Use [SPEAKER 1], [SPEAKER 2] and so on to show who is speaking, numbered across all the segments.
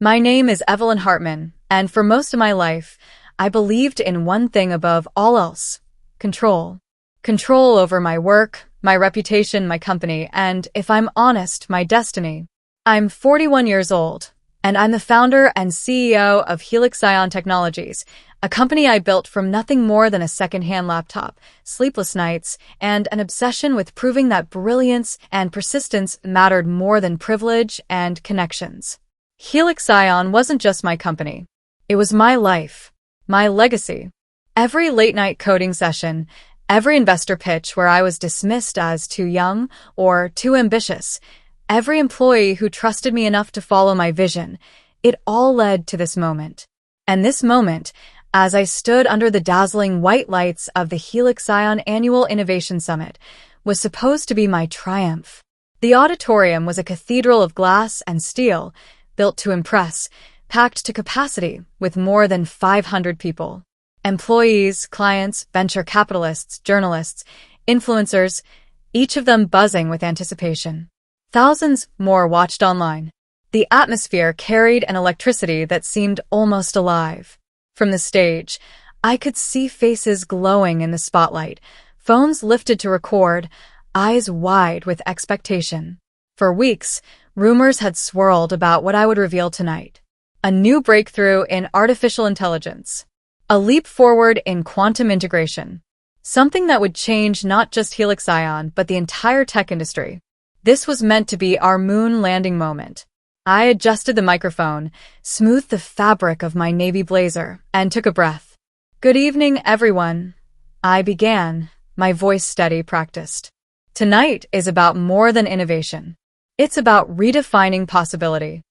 [SPEAKER 1] My name is Evelyn Hartman, and for most of my life, I believed in one thing above all else: control. Control over my work, my reputation, my company, and, if I'm honest, my destiny. I'm 41 years old, and I'm the founder and CEO of Helix Ion Technologies, a company I built from nothing more than a second-hand laptop, sleepless nights, and an obsession with proving that brilliance and persistence mattered more than privilege and connections. Helix Ion wasn't just my company. It was my life, my legacy. Every late-night coding session, every investor pitch where I was dismissed as too young or too ambitious, every employee who trusted me enough to follow my vision, it all led to this moment. And this moment, as I stood under the dazzling white lights of the Helix Ion Annual Innovation Summit, was supposed to be my triumph. The auditorium was a cathedral of glass and steel, built to impress, packed to capacity with more than 500 people. Employees, clients, venture capitalists, journalists, influencers, each of them buzzing with anticipation. Thousands more watched online. The atmosphere carried an electricity that seemed almost alive. From the stage, I could see faces glowing in the spotlight, phones lifted to record, eyes wide with expectation. For weeks, rumors had swirled about what I would reveal tonight. A new breakthrough in artificial intelligence. A leap forward in quantum integration. Something that would change not just Helix Ion, but the entire tech industry. This was meant to be our moon landing moment. I adjusted the microphone, smoothed the fabric of my navy blazer, and took a breath. Good evening, everyone. I began, my voice steady, practiced. Tonight is about more than innovation. It's about redefining possibility.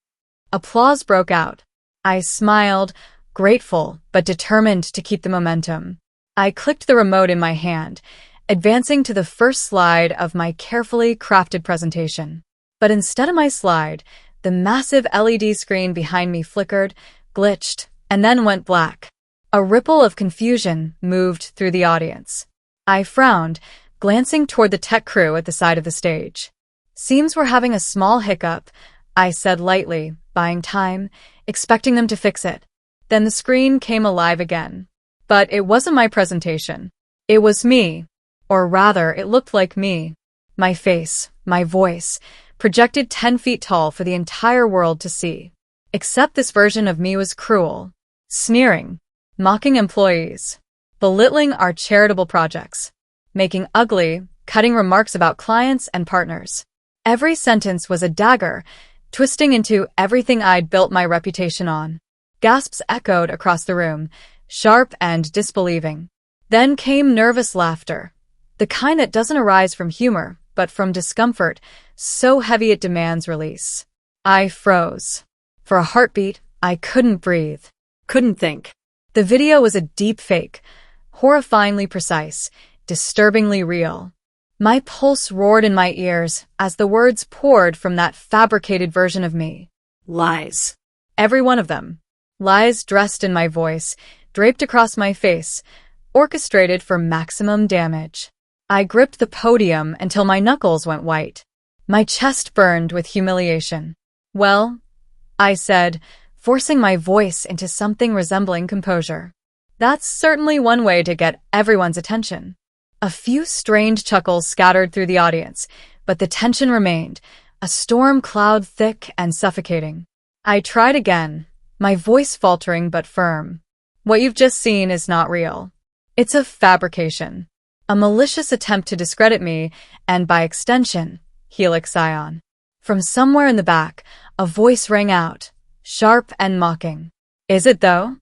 [SPEAKER 1] Applause broke out. I smiled, grateful but determined to keep the momentum. I clicked the remote in my hand, advancing to the first slide of my carefully crafted presentation. But instead of my slide, the massive LED screen behind me flickered, glitched, and then went black. A ripple of confusion moved through the audience. I frowned, glancing toward the tech crew at the side of the stage. Seems we're having a small hiccup, I said lightly, buying time, expecting them to fix it. Then the screen came alive again. But it wasn't my presentation. It was me. Or rather, it looked like me. My face, my voice, projected 10 feet tall for the entire world to see. Except this version of me was cruel, sneering, mocking employees, belittling our charitable projects, making ugly, cutting remarks about clients and partners. Every sentence was a dagger, twisting into everything I'd built my reputation on. Gasps echoed across the room, sharp and disbelieving. Then came nervous laughter, the kind that doesn't arise from humor, but from discomfort, so heavy it demands release. I froze. For a heartbeat, I couldn't breathe, couldn't think. The video was a deepfake, horrifyingly precise, disturbingly real. My pulse roared in my ears as the words poured from that fabricated version of me. Lies. Every one of them. Lies dressed in my voice, draped across my face, orchestrated for maximum damage. I gripped the podium until my knuckles went white. My chest burned with humiliation. Well, I said, forcing my voice into something resembling composure. That's certainly one way to get everyone's attention. A few strained chuckles scattered through the audience, but the tension remained, a storm cloud thick and suffocating. I tried again, my voice faltering but firm. What you've just seen is not real. It's a fabrication. A malicious attempt to discredit me, and by extension, Helix Ion. From somewhere in the back, a voice rang out, sharp and mocking. Is it though?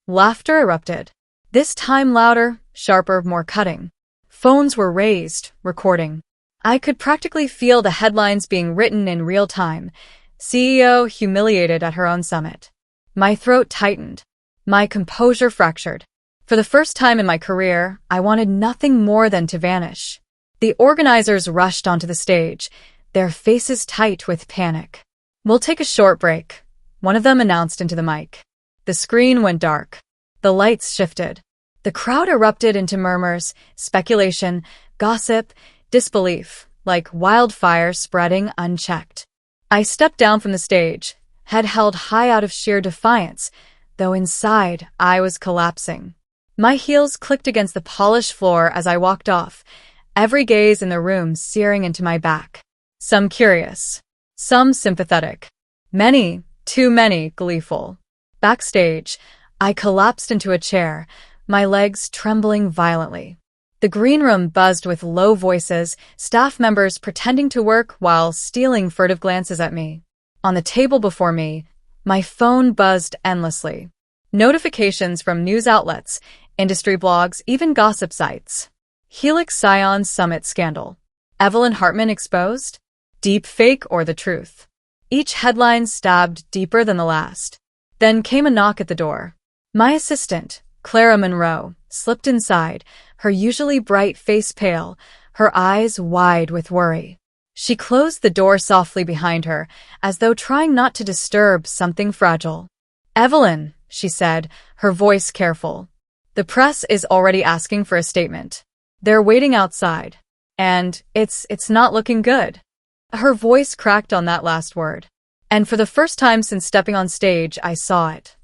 [SPEAKER 1] Laughter erupted. This time louder, sharper, more cutting. Phones were raised, recording. I could practically feel the headlines being written in real time. CEO humiliated at her own summit. My throat tightened. My composure fractured. For the first time in my career, I wanted nothing more than to vanish. The organizers rushed onto the stage, their faces tight with panic. We'll take a short break, one of them announced into the mic. The screen went dark. The lights shifted. The crowd erupted into murmurs, speculation, gossip, disbelief, like wildfire spreading unchecked. I stepped down from the stage, head held high out of sheer defiance, though inside I was collapsing. My heels clicked against the polished floor as I walked off, every gaze in the room searing into my back. Some curious, some sympathetic, many, too many, gleeful. Backstage, I collapsed into a chair, my legs trembling violently. The green room buzzed with low voices, staff members pretending to work while stealing furtive glances at me. On the table before me, my phone buzzed endlessly. Notifications from news outlets, industry blogs, even gossip sites. Helix Scion Summit Scandal. Evelyn Hartman exposed? Deepfake or the truth? Each headline stabbed deeper than the last. Then came a knock at the door. My assistant, Clara Monroe, slipped inside, her usually bright face pale, her eyes wide with worry. She closed the door softly behind her, as though trying not to disturb something fragile. "Evelyn," she said, her voice careful. "The press is already asking for a statement. They're waiting outside. And it's not looking good." Her voice cracked on that last word. And for the first time since stepping on stage, I saw it.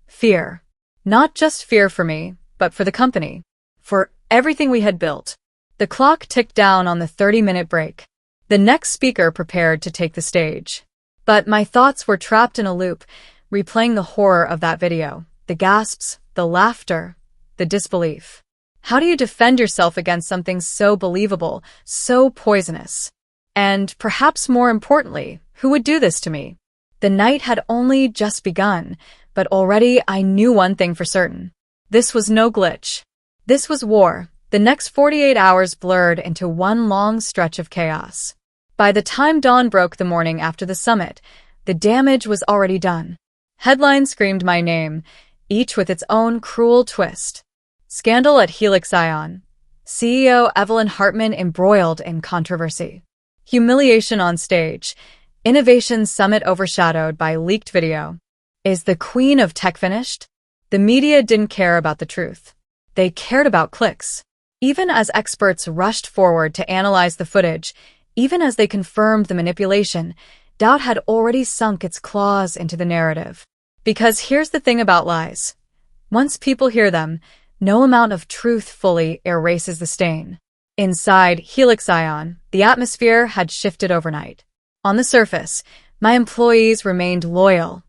[SPEAKER 1] Fear. Not just fear for me, but for the company. For everything we had built. The clock ticked down on the 30-minute break. The next speaker prepared to take the stage. But my thoughts were trapped in a loop, replaying the horror of that video. The gasps, the laughter, the disbelief. How do you defend yourself against something so believable, so poisonous? And perhaps more importantly, who would do this to me? The night had only just begun, but already I knew one thing for certain. This was no glitch. This was war. The next 48 hours blurred into one long stretch of chaos. By the time dawn broke the morning after the summit, the damage was already done. Headlines screamed my name, each with its own cruel twist. Scandal at Helix Scion. CEO Evelyn Hartman embroiled in controversy. Humiliation on stage. Innovation summit overshadowed by leaked video. Is the queen of tech finished? The media didn't care about the truth. They cared about clicks. Even as experts rushed forward to analyze the footage, even as they confirmed the manipulation, doubt had already sunk its claws into the narrative. Because here's the thing about lies. Once people hear them, no amount of truth fully erases the stain. Inside Helix Scion, the atmosphere had shifted overnight. On the surface, my employees remained loyal.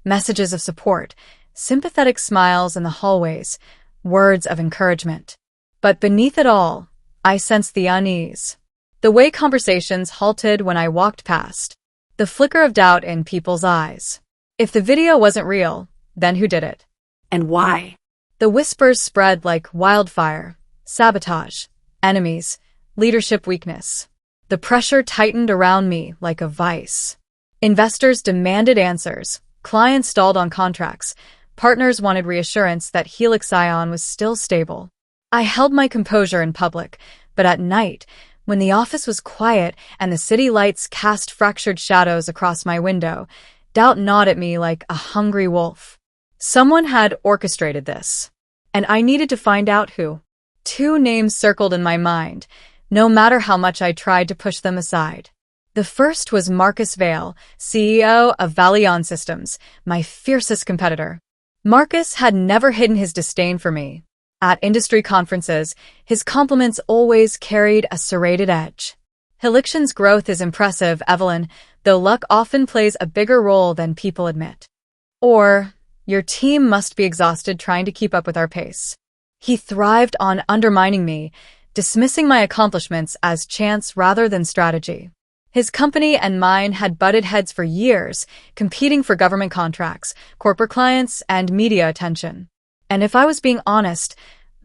[SPEAKER 1] Messages of support, sympathetic smiles in the hallways, words of encouragement. But beneath it all, I sensed the unease. The way conversations halted when I walked past. The flicker of doubt in people's eyes. If the video wasn't real, then who did it?
[SPEAKER 2] And why?
[SPEAKER 1] The whispers spread like wildfire. Sabotage, enemies, leadership weakness. The pressure tightened around me like a vice. Investors demanded answers. Clients stalled on contracts. Partners wanted reassurance that Helix Scion was still stable. I held my composure in public, but at night, when the office was quiet and the city lights cast fractured shadows across my window, doubt gnawed at me like a hungry wolf. Someone had orchestrated this, and I needed to find out who. 2 names circled in my mind, no matter how much I tried to push them aside. The first was Marcus Vale, CEO of Valion Systems, my fiercest competitor. Marcus had never hidden his disdain for me. At industry conferences, his compliments always carried a serrated edge. Helixion's growth is impressive, Evelyn, though luck often plays a bigger role than people admit. Or, your team must be exhausted trying to keep up with our pace. He thrived on undermining me, dismissing my accomplishments as chance rather than strategy. His company and mine had butted heads for years, competing for government contracts, corporate clients, and media attention. And if I was being honest,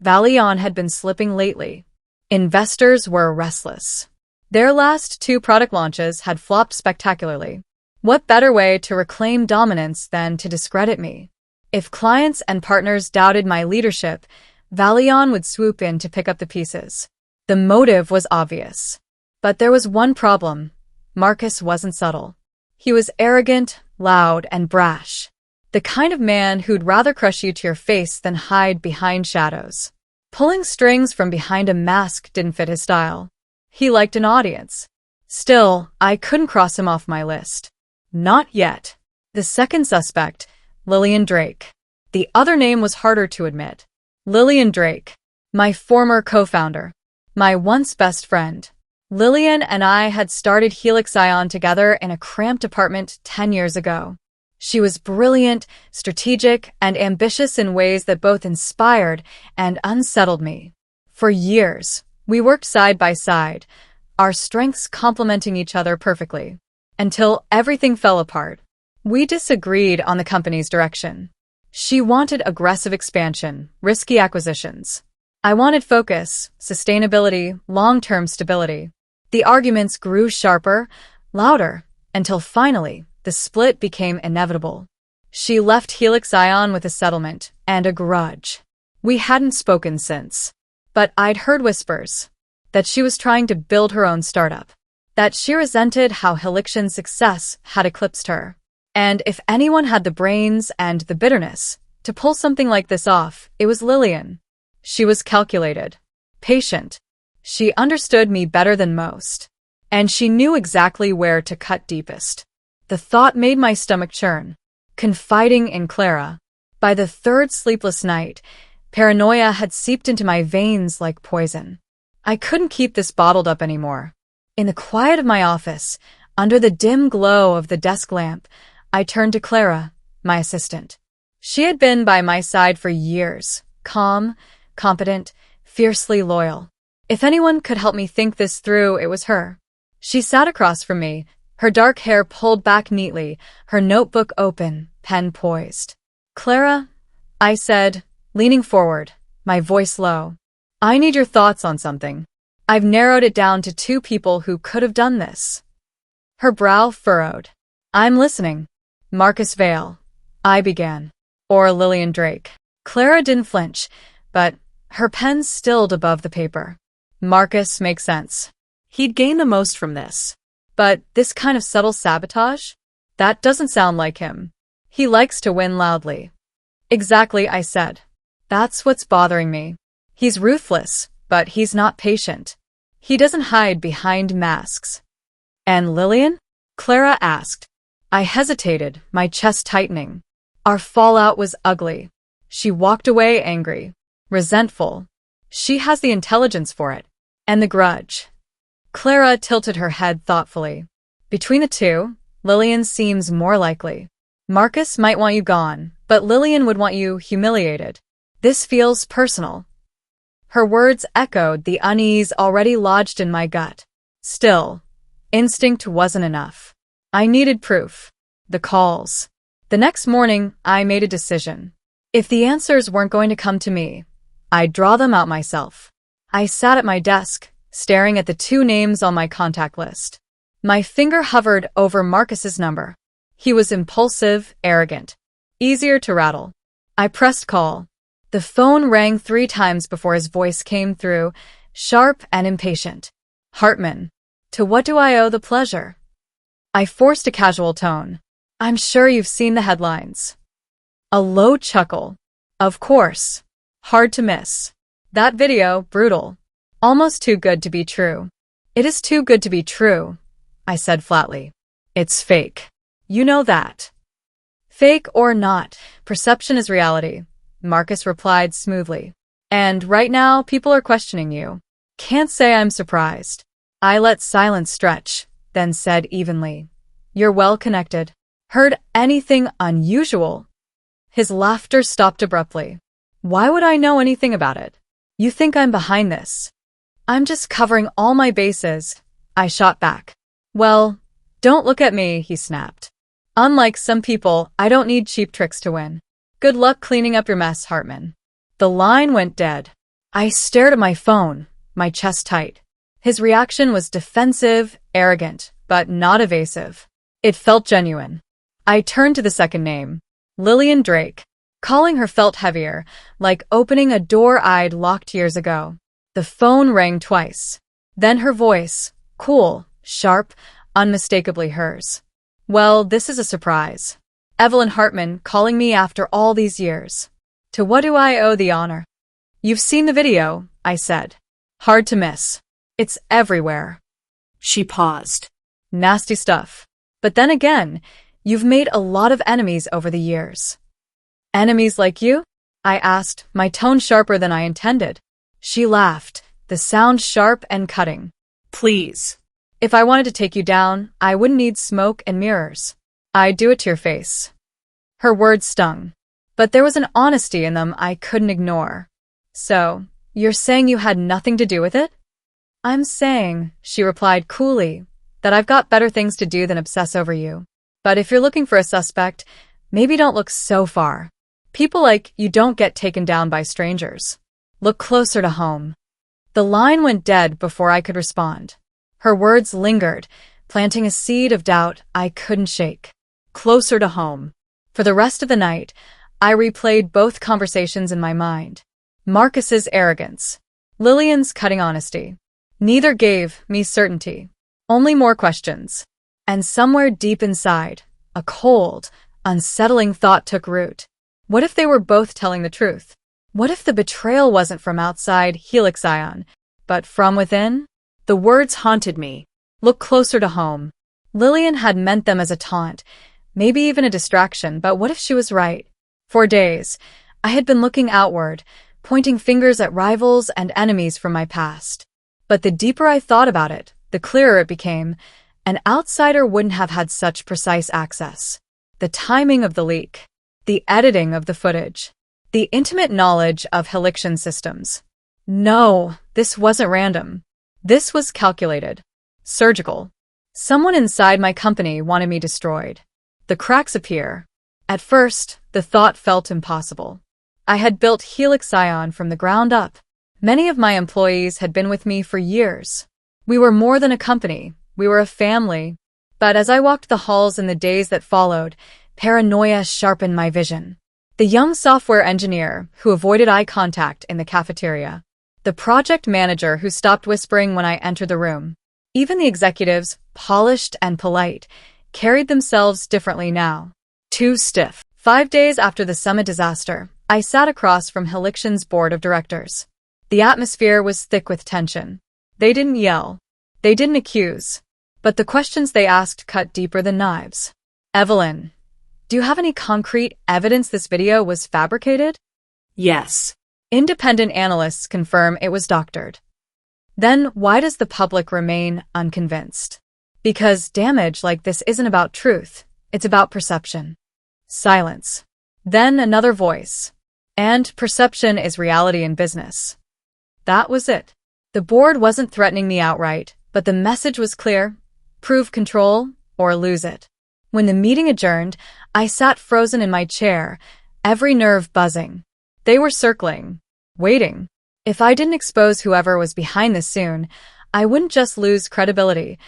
[SPEAKER 1] Valion had been slipping lately. Investors were restless. Their last 2 product launches had flopped spectacularly. What better way to reclaim dominance than to discredit me? If clients and partners doubted my leadership, Valion would swoop in to pick up the pieces. The motive was obvious. But there was one problem. Marcus wasn't subtle. He was arrogant, loud, and brash. The kind of man who'd rather crush you to your face than hide behind shadows. Pulling strings from behind a mask didn't fit his style. He liked an audience. Still, I couldn't cross him off my list. Not yet. The second suspect, Lillian Drake. The other name was harder to admit. Lillian Drake, my former co-founder, my once best friend. Lillian and I had started Helix Ion together in a cramped apartment 10 years ago. She was brilliant, strategic, and ambitious in ways that both inspired and unsettled me. For years, we worked side by side, our strengths complementing each other perfectly, until everything fell apart. We disagreed on the company's direction. She wanted aggressive expansion, risky acquisitions. I wanted focus, sustainability, long-term stability. The arguments grew sharper, louder, until finally, the split became inevitable. She left Helix Ion with a settlement and a grudge. We hadn't spoken since, but I'd heard whispers that she was trying to build her own startup, that she resented how Helixion's success had eclipsed her. And if anyone had the brains and the bitterness to pull something like this off, it was Lillian. She was calculated, patient. She understood me better than most, and she knew exactly where to cut deepest. The thought made my stomach churn. Confiding in Clara. By the third sleepless night, paranoia had seeped into my veins like poison. I couldn't keep this bottled up anymore. In the quiet of my office, under the dim glow of the desk lamp, I turned to Clara, my assistant. She had been by my side for years, calm, competent, fiercely loyal. If anyone could help me think this through, it was her. She sat across from me, her dark hair pulled back neatly, her notebook open, pen poised. "Clara," I said, leaning forward, my voice low. "I need your thoughts on something. I've narrowed it down to 2 people who could have done this." Her brow furrowed. "I'm listening." "Marcus Vale," I began. "Or Lillian Drake." Clara didn't flinch, but her pen stilled above the paper. "Marcus makes sense. He'd gain the most from this. But this kind of subtle sabotage? That doesn't sound like him. He likes to win loudly." "Exactly," I said. "That's what's bothering me. He's ruthless, but he's not patient. He doesn't hide behind masks." "And Lillian?" Clara asked. I hesitated, my chest tightening. Our fallout was ugly. She walked away angry, resentful. She has the intelligence for it. And the grudge. Clara tilted her head thoughtfully. "Between the 2, Lillian seems more likely. Marcus might want you gone, but Lillian would want you humiliated. This feels personal." Her words echoed the unease already lodged in my gut. Still, instinct wasn't enough. I needed proof. The calls. The next morning, I made a decision. If the answers weren't going to come to me, I'd draw them out myself. I sat at my desk, staring at the 2 names on my contact list. My finger hovered over Marcus's number. He was impulsive, arrogant, easier to rattle. I pressed call. The phone rang 3 times before his voice came through, sharp and impatient. "Hartman, to what do I owe the pleasure?" I forced a casual tone. "I'm sure you've seen the headlines." A low chuckle. "Of course. Hard to miss. That video, brutal. Almost too good to be true." "It is too good to be true," I said flatly. "It's fake. You know that." "Fake or not, perception is reality," Marcus replied smoothly. "And right now, people are questioning you. Can't say I'm surprised." I let silence stretch, then said evenly, "You're well connected. Heard anything unusual?" His laughter stopped abruptly. "Why would I know anything about it? You think I'm behind this?" "I'm just covering all my bases," I shot back. "Well, don't look at me," he snapped. "Unlike some people, I don't need cheap tricks to win. Good luck cleaning up your mess, Hartman." The line went dead. I stared at my phone, my chest tight. His reaction was defensive, arrogant, but not evasive. It felt genuine. I turned to the second name, Lillian Drake. Calling her felt heavier, like opening a door I'd locked years ago. The phone rang twice. Then her voice, cool, sharp, unmistakably hers. "Well, this is a surprise. Evelyn Hartman calling me after all these years. To what do I owe the honor?" "You've seen the video," I said. "Hard to miss. It's everywhere." She paused. "Nasty stuff. But then again, You've made a lot of enemies over the years. Enemies like you? I asked, my tone sharper than I intended. She laughed, the sound sharp and cutting. Please. If I wanted to take you down, I wouldn't need smoke and mirrors. I'd do it to your face. Her words stung, but there was an honesty in them I couldn't ignore. So, you're saying you had nothing to do with it? I'm saying, she replied coolly, that I've got better things to do than obsess over you. But if you're looking for a suspect, maybe don't look so far. People like you don't get taken down by strangers. Look closer to home. The line went dead before I could respond. Her words lingered, planting a seed of doubt I couldn't shake. Closer to home. For the rest of the night, I replayed both conversations in my mind. Marcus's arrogance. Lillian's cutting honesty. Neither gave me certainty. Only more questions. And somewhere deep inside, a cold, unsettling thought took root. What if they were both telling the truth? What if the betrayal wasn't from outside Helix Ion, but from within? The words haunted me. Look closer to home. Lillian had meant them as a taunt, maybe even a distraction, but what if she was right? For days, I had been looking outward, pointing fingers at rivals and enemies from my past. But the deeper I thought about it, the clearer it became. An outsider wouldn't have had such precise access. The timing of the leak, the editing of the footage, the intimate knowledge of Helixian systems. No, this wasn't random. This was calculated. Surgical. Someone inside my company wanted me destroyed. The cracks appear. At first, the thought felt impossible. I had built Helix Ion from the ground up. Many of my employees had been with me for years. We were more than a company. We were a family. But as I walked the halls in the days that followed, paranoia sharpened my vision. The young software engineer who avoided eye contact in the cafeteria. The project manager who stopped whispering when I entered the room. Even the executives, polished and polite, carried themselves differently now. Too stiff. 5 days after the summit disaster, I sat across from Helixian's board of directors. The atmosphere was thick with tension. They didn't yell. They didn't accuse. But the questions they asked cut deeper than knives. Evelyn, do you have any concrete evidence this video was fabricated? Yes. Independent analysts confirm it was doctored. Then why does the public remain unconvinced? Because damage like this isn't about truth, it's about perception. Silence. Then another voice. And perception is reality in business. That was it. The board wasn't threatening me outright, but the message was clear. Prove control or lose it. When the meeting adjourned, I sat frozen in my chair, every nerve buzzing. They were circling, waiting. If I didn't expose whoever was behind this soon, I wouldn't just lose credibility,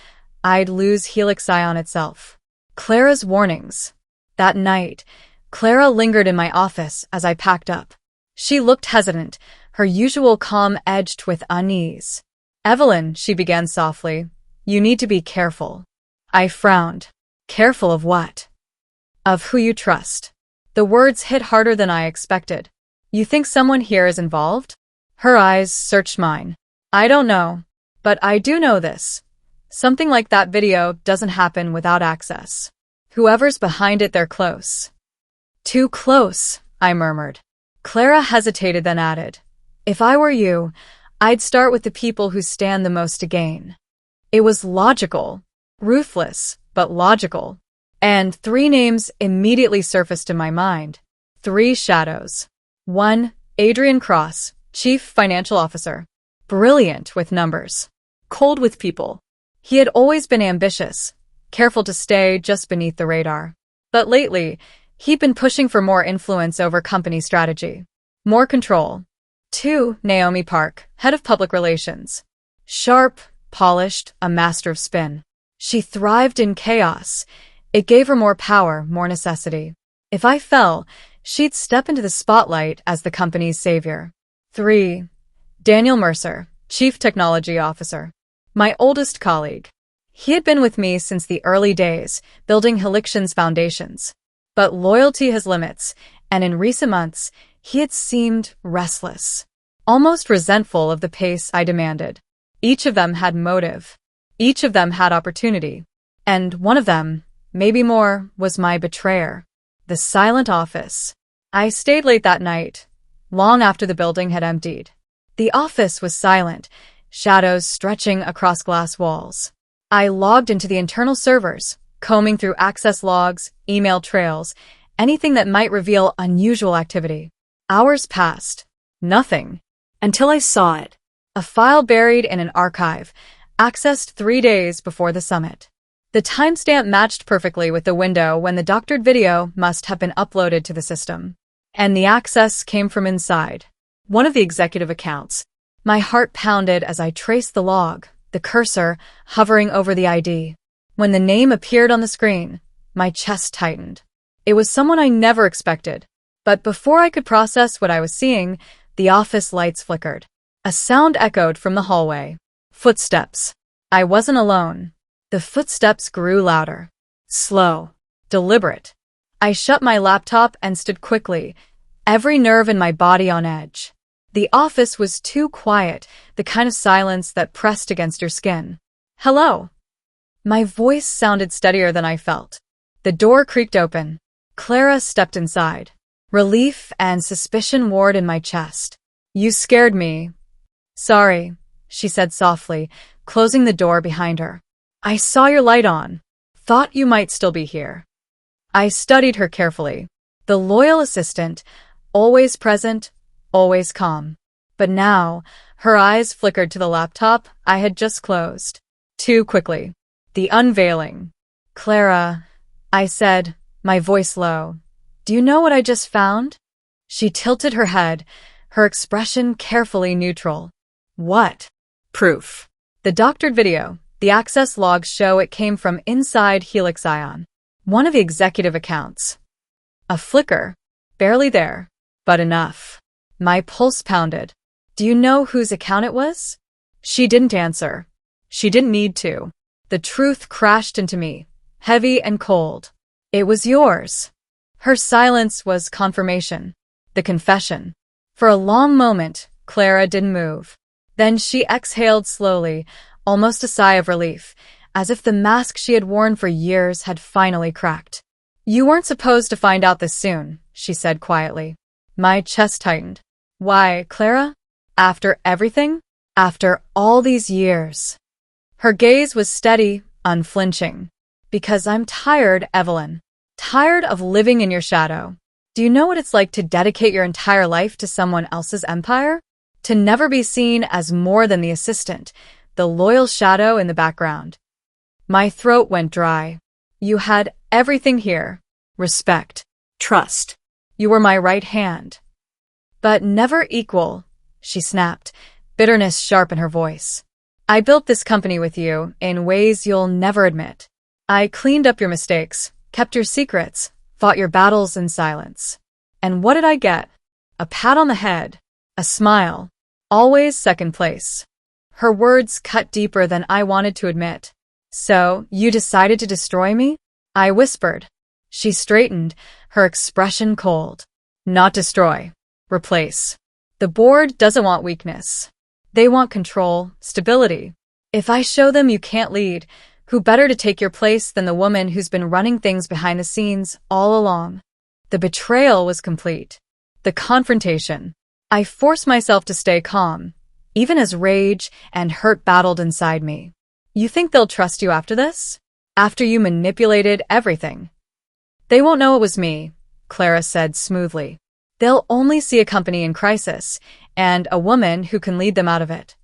[SPEAKER 1] I'd lose Helix Ion itself. Clara's warnings. That night, Clara lingered in my office as I packed up. She looked hesitant, her usual calm edged with unease. Evelyn, she began softly, you need to be careful. I frowned. Careful of what? Of who you trust. The words hit harder than I expected. You think someone here is involved? Her eyes searched mine. I don't know, but I do know this. Something like that video doesn't happen without access. Whoever's behind it, they're close. Too close, I murmured. Clara hesitated, then added, if I were you, I'd start with the people who stand the most to gain. It was logical, ruthless, but logical. And 3 names immediately surfaced in my mind. 3 shadows. 1, Adrian Cross, Chief Financial Officer. Brilliant with numbers. Cold with people. He had always been ambitious, careful to stay just beneath the radar. But lately, he'd been pushing for more influence over company strategy. More control. 2, Naomi Park, Head of Public Relations. Sharp, polished, a master of spin. She thrived in chaos. It gave her more power, more necessity. If I fell, she'd step into the spotlight as the company's savior. 3, Daniel Mercer, Chief Technology Officer. My oldest colleague. He had been with me since the early days, building Helixian's foundations. But loyalty has limits, and in recent months, he had seemed restless, almost resentful of the pace I demanded. Each of them had motive. Each of them had opportunity. And one of them, maybe more, was my betrayer. The silent office. I stayed late that night, long after the building had emptied. The office was silent, shadows stretching across glass walls. I logged into the internal servers, combing through access logs, email trails, anything that might reveal unusual activity. Hours passed. Nothing. Until I saw it. A file buried in an archive, accessed 3 days before the summit. The timestamp matched perfectly with the window when the doctored video must have been uploaded to the system. And the access came from inside. One of the executive accounts. My heart pounded as I traced the log, the cursor hovering over the ID. When the name appeared on the screen, my chest tightened. It was someone I never expected. But before I could process what I was seeing, the office lights flickered. A sound echoed from the hallway. Footsteps. I wasn't alone. The footsteps grew louder. Slow. Deliberate. I shut my laptop and stood quickly, every nerve in my body on edge. The office was too quiet, the kind of silence that pressed against your skin. Hello. My voice sounded steadier than I felt. The door creaked open. Clara stepped inside. Relief and suspicion warred in my chest. You scared me. Sorry, she said softly, closing the door behind her. I saw your light on. Thought you might still be here. I studied her carefully. The loyal assistant, always present, always calm. But now, her eyes flickered to the laptop I had just closed. Too quickly. The unveiling. Clara, I said, my voice low. Do you know what I just found? She tilted her head, her expression carefully neutral. What? Proof. The doctored video. The access logs show it came from inside Helix Ion. One of the executive accounts. A flicker. Barely there. But enough. My pulse pounded. Do you know whose account it was? She didn't answer. She didn't need to. The truth crashed into me, heavy and cold. It was yours. Her silence was confirmation. The confession. For a long moment, Clara didn't move. Then she exhaled slowly, almost a sigh of relief, as if the mask she had worn for years had finally cracked. You weren't supposed to find out this soon, she said quietly. My chest tightened. Why, Clara? After everything? After all these years? Her gaze was steady, unflinching. Because I'm tired, Evelyn. Tired of living in your shadow. Do you know what it's like to dedicate your entire life to someone else's empire? To never be seen as more than the assistant, the loyal shadow in the background. My throat went dry. You had everything here. Respect. Trust. You were my right hand. But never equal, she snapped, bitterness sharp in her voice. I built this company with you in ways you'll never admit. I cleaned up your mistakes, kept your secrets, fought your battles in silence. And what did I get? A pat on the head, a smile, always second place. Her words cut deeper than I wanted to admit. So, you decided to destroy me? I whispered. She straightened, her expression cold. Not destroy. Replace. The board doesn't want weakness. They want control, stability. If I show them you can't lead, who better to take your place than the woman who's been running things behind the scenes all along? The betrayal was complete. The confrontation. I forced myself to stay calm, even as rage and hurt battled inside me. You think they'll trust you after this? After you manipulated everything? They won't know it was me, Clara said smoothly. They'll only see a company in crisis, and a woman who can lead them out of it.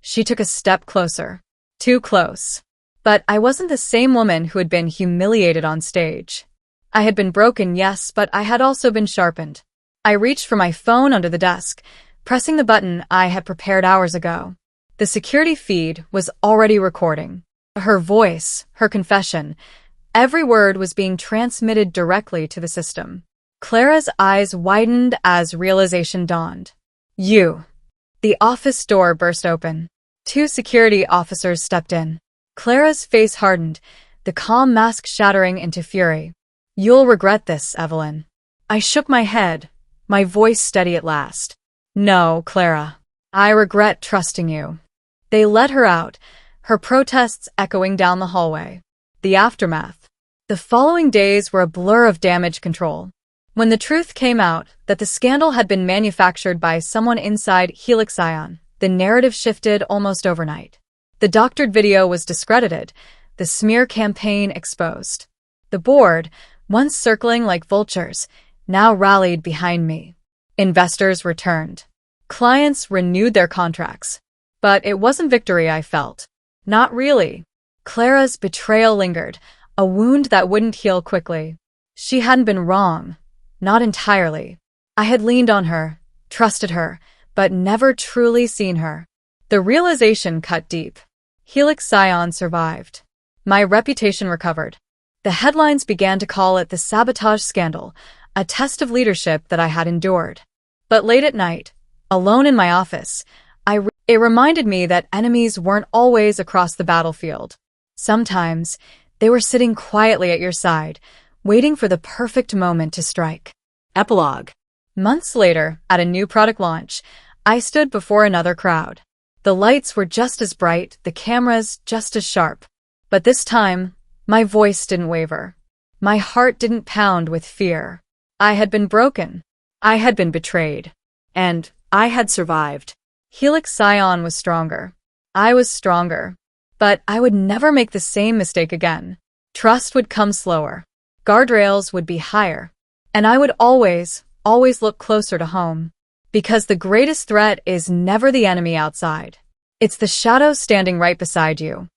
[SPEAKER 1] She took a step closer. Too close. But I wasn't the same woman who had been humiliated on stage. I had been broken, yes, but I had also been sharpened. I reached for my phone under the desk, pressing the button I had prepared hours ago. The security feed was already recording. Her voice, her confession, every word was being transmitted directly to the system. Clara's eyes widened as realization dawned. You. The office door burst open. 2 security officers stepped in. Clara's face hardened, the calm mask shattering into fury. You'll regret this, Evelyn. I shook my head, my voice steady at last. No, Clara. I regret trusting you. They led her out, her protests echoing down the hallway. The aftermath. The following days were a blur of damage control. When the truth came out that the scandal had been manufactured by someone inside Helix Ion, the narrative shifted almost overnight. The doctored video was discredited, the smear campaign exposed. The board, once circling like vultures, now rallied behind me. Investors returned. Clients renewed their contracts. But it wasn't victory I felt. Not really. Clara's betrayal lingered, a wound that wouldn't heal quickly. She hadn't been wrong. Not entirely. I had leaned on her, trusted her, but never truly seen her. The realization cut deep. Helix Ion survived. My reputation recovered. The headlines began to call it the sabotage scandal, a test of leadership that I had endured. But late at night, alone in my office, it reminded me that enemies weren't always across the battlefield. Sometimes, they were sitting quietly at your side, waiting for the perfect moment to strike.
[SPEAKER 2] Epilogue.
[SPEAKER 1] Months later, at a new product launch, I stood before another crowd. The lights were just as bright, the cameras just as sharp. But this time, my voice didn't waver. My heart didn't pound with fear. I had been broken. I had been betrayed. And I had survived. Helix Ion was stronger. I was stronger. But I would never make the same mistake again. Trust would come slower. Guardrails would be higher. And I would always look closer to home. Because the greatest threat is never the enemy outside. It's the shadow standing right beside you.